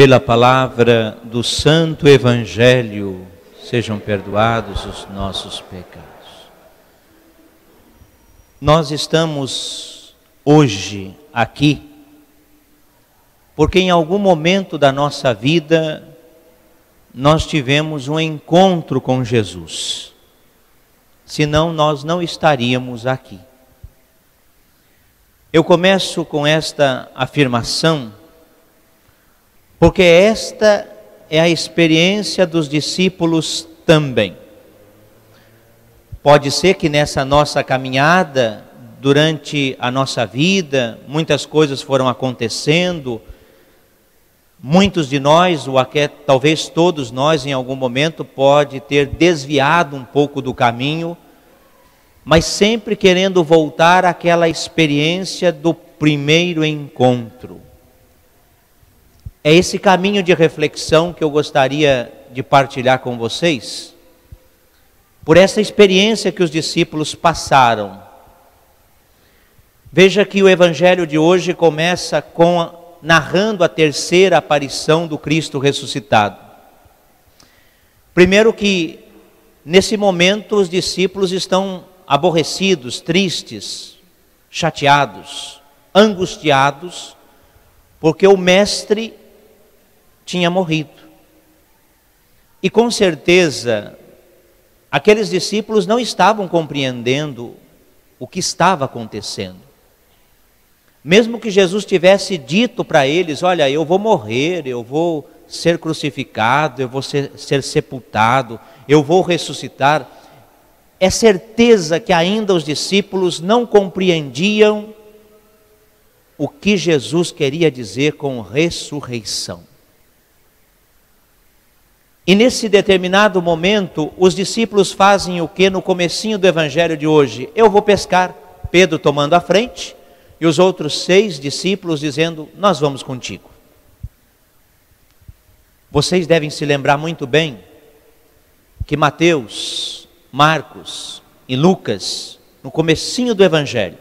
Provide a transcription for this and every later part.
Pela palavra do Santo Evangelho, sejam perdoados os nossos pecados. Nós estamos hoje aqui, porque em algum momento da nossa vida, nós tivemos um encontro com Jesus. Senão nós não estaríamos aqui. Eu começo com esta afirmação, porque esta é a experiência dos discípulos também. Pode ser que nessa nossa caminhada, durante a nossa vida, muitas coisas foram acontecendo, muitos de nós, ou até talvez todos nós, em algum momento, pode ter desviado um pouco do caminho, mas sempre querendo voltar àquela experiência do primeiro encontro. É esse caminho de reflexão que eu gostaria de partilhar com vocês, por essa experiência que os discípulos passaram. Veja que o Evangelho de hoje começa narrando a terceira aparição do Cristo ressuscitado. Primeiro que, nesse momento, os discípulos estão aborrecidos, tristes, chateados, angustiados, porque o Mestre tinha morrido. E com certeza, aqueles discípulos não estavam compreendendo o que estava acontecendo. Mesmo que Jesus tivesse dito para eles, olha, eu vou morrer, eu vou ser crucificado, eu vou ser sepultado, eu vou ressuscitar, é certeza que ainda os discípulos não compreendiam o que Jesus queria dizer com ressurreição. E nesse determinado momento, os discípulos fazem o que no comecinho do Evangelho de hoje? Eu vou pescar, Pedro tomando a frente, e os outros 6 discípulos dizendo, nós vamos contigo. Vocês devem se lembrar muito bem que Mateus, Marcos e Lucas, no comecinho do Evangelho,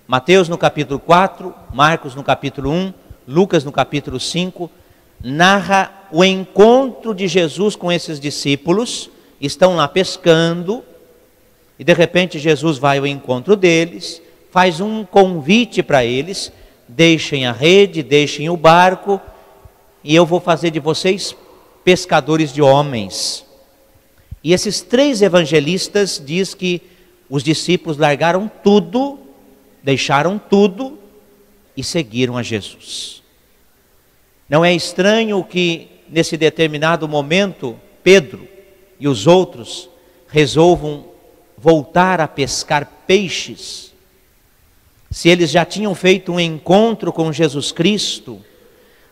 Mateus no capítulo 4, Marcos no capítulo 1, Lucas no capítulo 5, narra o encontro de Jesus com esses discípulos, estão lá pescando, e de repente Jesus vai ao encontro deles, faz um convite para eles, deixem a rede, deixem o barco, e eu vou fazer de vocês pescadores de homens. E esses 3 evangelistas diz que os discípulos largaram tudo, deixaram tudo e seguiram a Jesus. Não é estranho que nesse determinado momento, Pedro e os outros resolvam voltar a pescar peixes. Se eles já tinham feito um encontro com Jesus Cristo,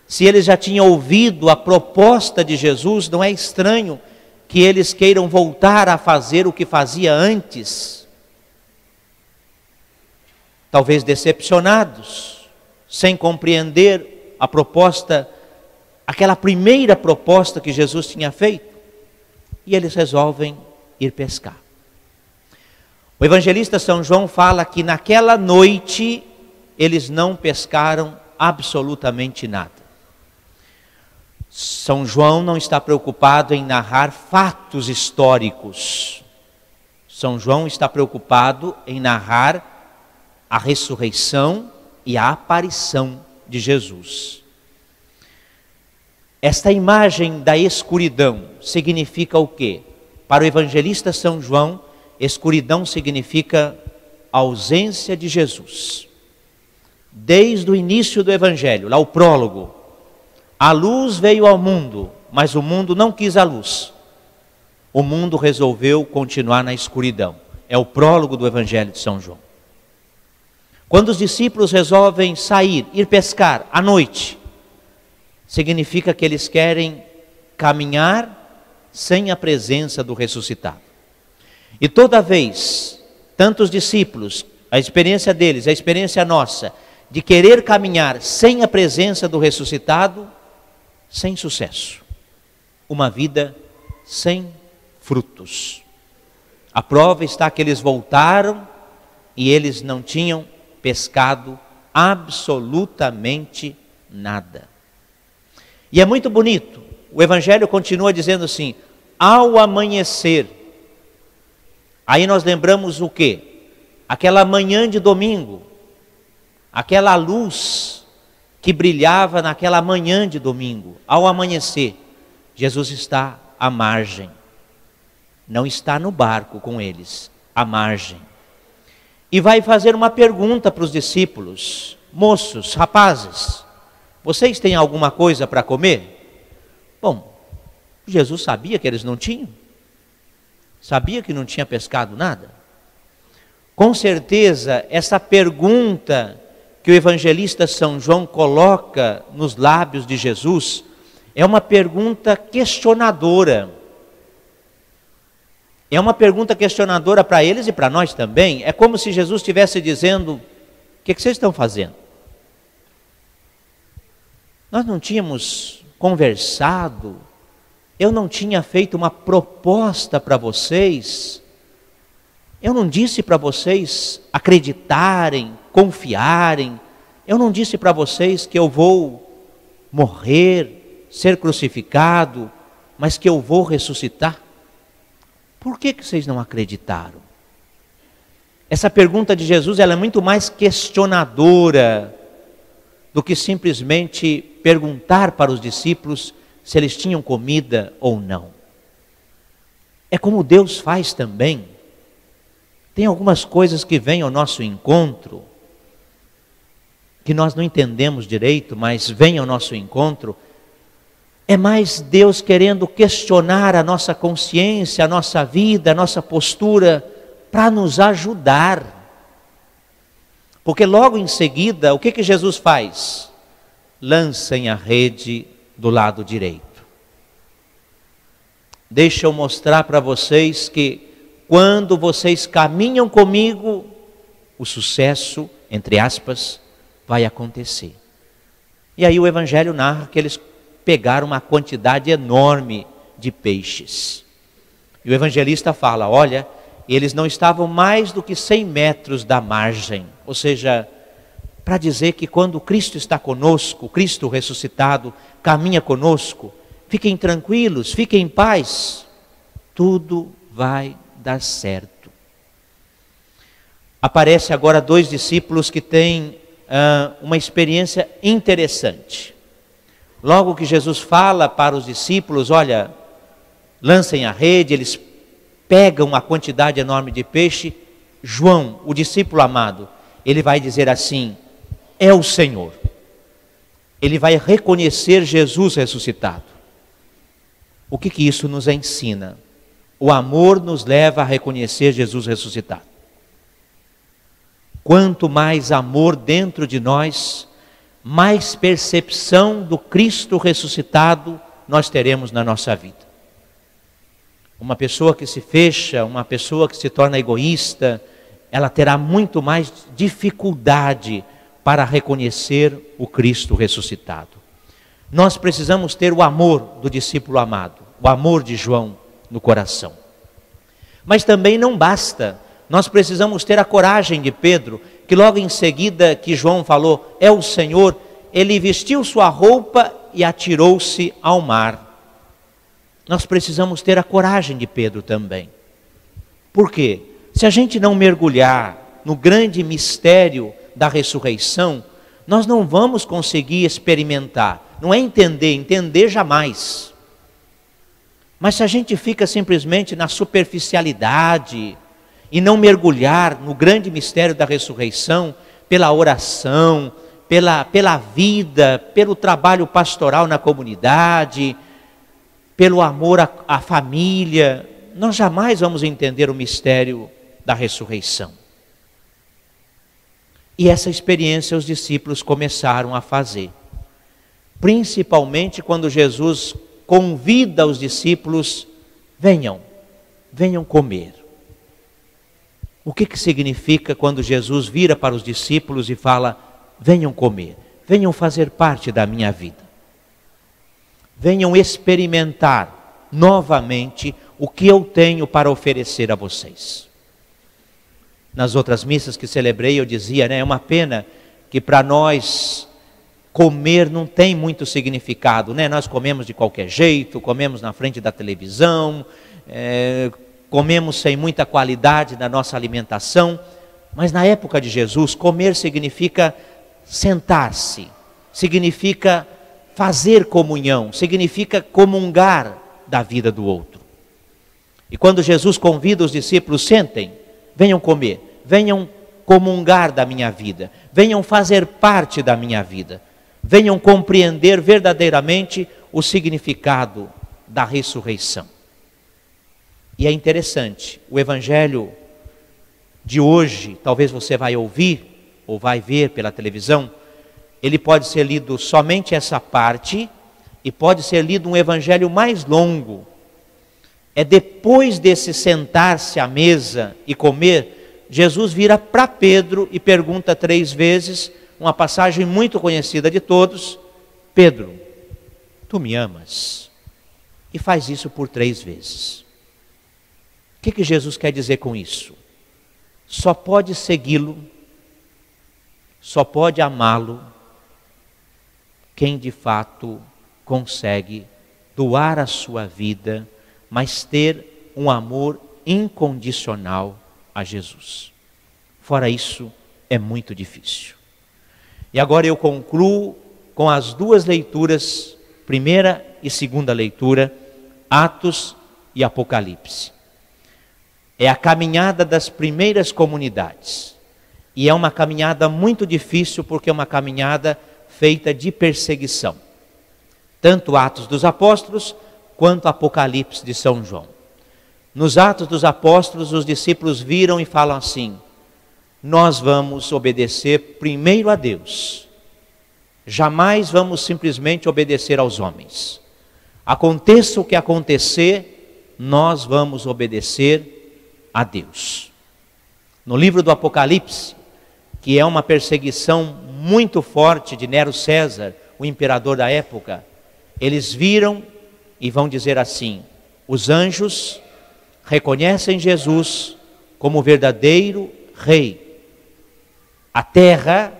se eles já tinham ouvido a proposta de Jesus, não é estranho que eles queiram voltar a fazer o que fazia antes. Talvez decepcionados, sem compreender a proposta, aquela primeira proposta que Jesus tinha feito, e eles resolvem ir pescar. O evangelista São João fala que naquela noite eles não pescaram absolutamente nada. São João não está preocupado em narrar fatos históricos. São João está preocupado em narrar a ressurreição e a aparição de Jesus. Esta imagem da escuridão significa o quê? Para o evangelista São João, escuridão significa a ausência de Jesus. Desde o início do Evangelho, lá o prólogo, a luz veio ao mundo, mas o mundo não quis a luz. O mundo resolveu continuar na escuridão. É o prólogo do Evangelho de São João. Quando os discípulos resolvem sair, ir pescar à noite, significa que eles querem caminhar sem a presença do ressuscitado. E toda vez, tanto os discípulos, a experiência deles, a experiência nossa, de querer caminhar sem a presença do ressuscitado, sem sucesso. Uma vida sem frutos. A prova está que eles voltaram e eles não tinham pescado absolutamente nada. E é muito bonito. O Evangelho continua dizendo assim: ao amanhecer. Aí nós lembramos o quê? Aquela manhã de domingo, aquela luz que brilhava naquela manhã de domingo. Ao amanhecer, Jesus está à margem. Não está no barco com eles, à margem. E vai fazer uma pergunta para os discípulos: moços, rapazes, vocês têm alguma coisa para comer? Bom, Jesus sabia que eles não tinham. Sabia que não tinha pescado nada. Com certeza, essa pergunta que o evangelista São João coloca nos lábios de Jesus é uma pergunta questionadora. É uma pergunta questionadora para eles e para nós também. É como se Jesus estivesse dizendo: o que vocês estão fazendo? Nós não tínhamos conversado, eu não tinha feito uma proposta para vocês, eu não disse para vocês acreditarem, confiarem, eu não disse para vocês que eu vou morrer, ser crucificado, mas que eu vou ressuscitar. Por que vocês não acreditaram? Essa pergunta de Jesus, ela é muito mais questionadora do que simplesmente perguntar para os discípulos se eles tinham comida ou não. É como Deus faz também. Tem algumas coisas que vêm ao nosso encontro, que nós não entendemos direito, mas vêm ao nosso encontro. É mais Deus querendo questionar a nossa consciência, a nossa vida, a nossa postura, para nos ajudar. Porque logo em seguida, o que Jesus faz? Lancem a rede do lado direito. Deixa eu mostrar para vocês que quando vocês caminham comigo, o sucesso, entre aspas, vai acontecer. E aí o Evangelho narra que eles pegaram uma quantidade enorme de peixes. E o evangelista fala: olha, eles não estavam mais do que 100 metros da margem. Ou seja, para dizer que quando Cristo está conosco, Cristo ressuscitado caminha conosco, fiquem tranquilos, fiquem em paz, tudo vai dar certo. Aparece agora 2 discípulos que têm uma experiência interessante. Logo que Jesus fala para os discípulos: olha, lancem a rede, eles pegam uma quantidade enorme de peixe. João, o discípulo amado, ele vai dizer assim: é o Senhor. Ele vai reconhecer Jesus ressuscitado. O que isso nos ensina? O amor nos leva a reconhecer Jesus ressuscitado. Quanto mais amor dentro de nós, mais percepção do Cristo ressuscitado nós teremos na nossa vida. Uma pessoa que se fecha, uma pessoa que se torna egoísta, ela terá muito mais dificuldade para reconhecer o Cristo ressuscitado. Nós precisamos ter o amor do discípulo amado, o amor de João no coração. Mas também não basta, nós precisamos ter a coragem de Pedro, que logo em seguida que João falou, é o Senhor, ele vestiu sua roupa e atirou-se ao mar. Nós precisamos ter a coragem de Pedro também. Por quê? Se a gente não mergulhar no grande mistério da ressurreição, nós não vamos conseguir experimentar. Não é entender jamais. Mas se a gente fica simplesmente na superficialidade e não mergulhar no grande mistério da ressurreição, pela oração, pela vida, pelo trabalho pastoral na comunidade, pelo amor à família, nós jamais vamos entender o mistério da ressurreição. E essa experiência os discípulos começaram a fazer. Principalmente quando Jesus convida os discípulos: venham comer. O que significa quando Jesus vira para os discípulos e fala: venham comer, venham fazer parte da minha vida. Venham experimentar novamente o que eu tenho para oferecer a vocês. Nas outras missas que celebrei eu dizia, é uma pena que para nós comer não tem muito significado, né? Nós comemos de qualquer jeito, comemos na frente da televisão, comemos sem muita qualidade na nossa alimentação, mas na época de Jesus, comer significa sentar-se, significa fazer comunhão, significa comungar da vida do outro. E quando Jesus convida os discípulos, sentem, venham comer, venham comungar da minha vida, venham fazer parte da minha vida, venham compreender verdadeiramente o significado da ressurreição. E é interessante, o evangelho de hoje, talvez você vai ouvir ou vai ver pela televisão, ele pode ser lido somente essa parte e pode ser lido um evangelho mais longo. É depois desse sentar-se à mesa e comer, Jesus vira para Pedro e pergunta 3 vezes, uma passagem muito conhecida de todos: Pedro, tu me amas? E faz isso por 3 vezes. O que Jesus quer dizer com isso? Só pode segui-lo, só pode amá-lo quem de fato consegue doar a sua vida, mas ter um amor incondicional a Jesus. Fora isso, é muito difícil. E agora eu concluo com as 2 leituras, primeira e segunda leitura, Atos e Apocalipse. É a caminhada das primeiras comunidades. E é uma caminhada muito difícil, porque é uma caminhada feita de perseguição. Tanto Atos dos Apóstolos, quanto Apocalipse de São João. Nos Atos dos Apóstolos, os discípulos viram e falam assim: nós vamos obedecer primeiro a Deus. Jamais vamos simplesmente obedecer aos homens. Aconteça o que acontecer, nós vamos obedecer a Deus. No livro do Apocalipse, que é uma perseguição muito forte de Nero César, o imperador da época, eles viram e vão dizer assim: os anjos reconhecem Jesus como verdadeiro rei. A terra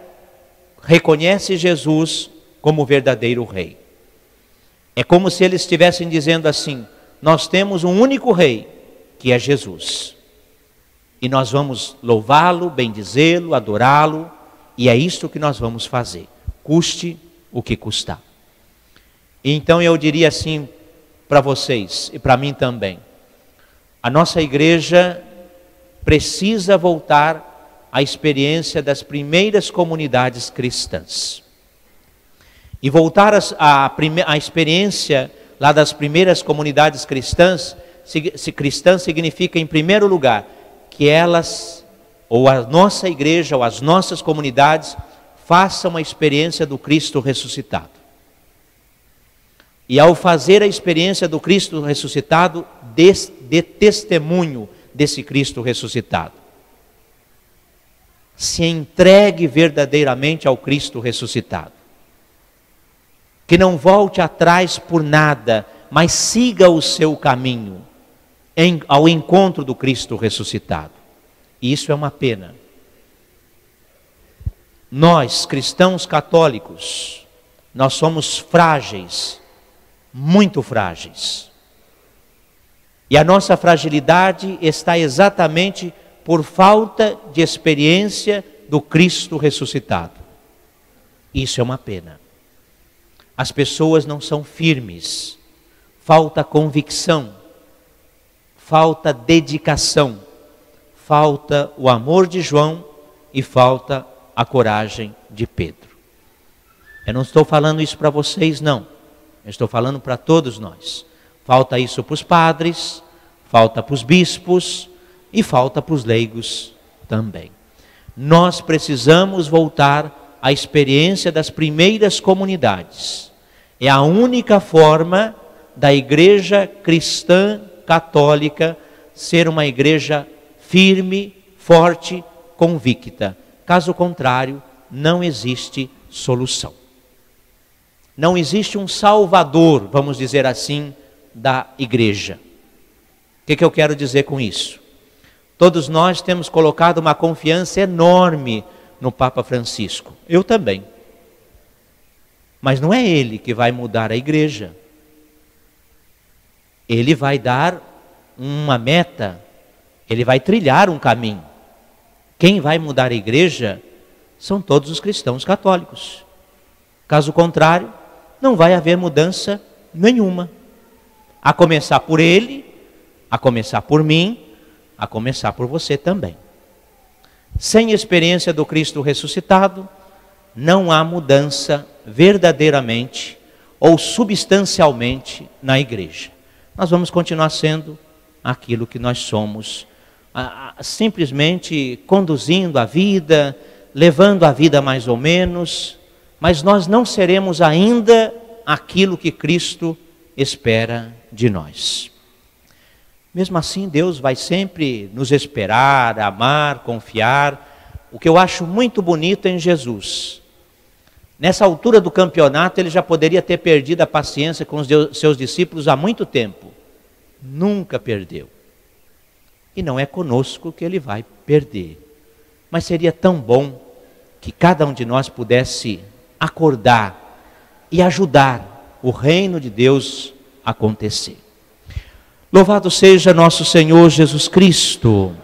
reconhece Jesus como verdadeiro rei. É como se eles estivessem dizendo assim: nós temos um único rei, que é Jesus. E nós vamos louvá-lo, bendizê-lo, adorá-lo, e é isso que nós vamos fazer, custe o que custar. Então eu diria assim para vocês, e para mim também: a nossa igreja precisa voltar à experiência das primeiras comunidades cristãs. E voltar à experiência lá das primeiras comunidades cristãs significa, em primeiro lugar, que elas, ou a nossa igreja, ou as nossas comunidades, façam a experiência do Cristo ressuscitado. E ao fazer a experiência do Cristo ressuscitado, dê testemunho desse Cristo ressuscitado. Se entregue verdadeiramente ao Cristo ressuscitado. Que não volte atrás por nada, mas siga o seu caminho ao encontro do Cristo ressuscitado. E isso é uma pena. Nós, cristãos católicos, nós somos frágeis, muito frágeis. E a nossa fragilidade está exatamente por falta de experiência do Cristo ressuscitado. Isso é uma pena. As pessoas não são firmes, falta convicção, falta dedicação, falta o amor de João e falta a coragem de Pedro. Eu não estou falando isso para vocês, não. Eu estou falando para todos nós. Falta isso para os padres, falta para os bispos e falta para os leigos também. Nós precisamos voltar à experiência das primeiras comunidades. É a única forma da igreja cristã católica ser uma igreja firme, forte, convicta. Caso contrário, não existe solução. Não existe um salvador, vamos dizer assim, da igreja. O que eu quero dizer com isso? Todos nós temos colocado uma confiança enorme no Papa Francisco. Eu também. Mas não é Ele que vai mudar a igreja. Ele vai dar uma meta, Ele vai trilhar um caminho. Quem vai mudar a igreja são todos os cristãos católicos. Caso contrário, não vai haver mudança nenhuma. A começar por Ele, a começar por mim, a começar por você também. Sem experiência do Cristo ressuscitado, não há mudança verdadeiramente ou substancialmente na igreja. Nós vamos continuar sendo aquilo que nós somos, simplesmente conduzindo a vida, levando a vida mais ou menos, mas nós não seremos ainda aquilo que Cristo espera de nós. Mesmo assim, Deus vai sempre nos esperar, amar, confiar. O que eu acho muito bonito em Jesus, nessa altura do campeonato, ele já poderia ter perdido a paciência com os seus discípulos há muito tempo. Nunca perdeu. E não é conosco que ele vai perder. Mas seria tão bom que cada um de nós pudesse acordar e ajudar o reino de Deus a acontecer. Louvado seja nosso Senhor Jesus Cristo.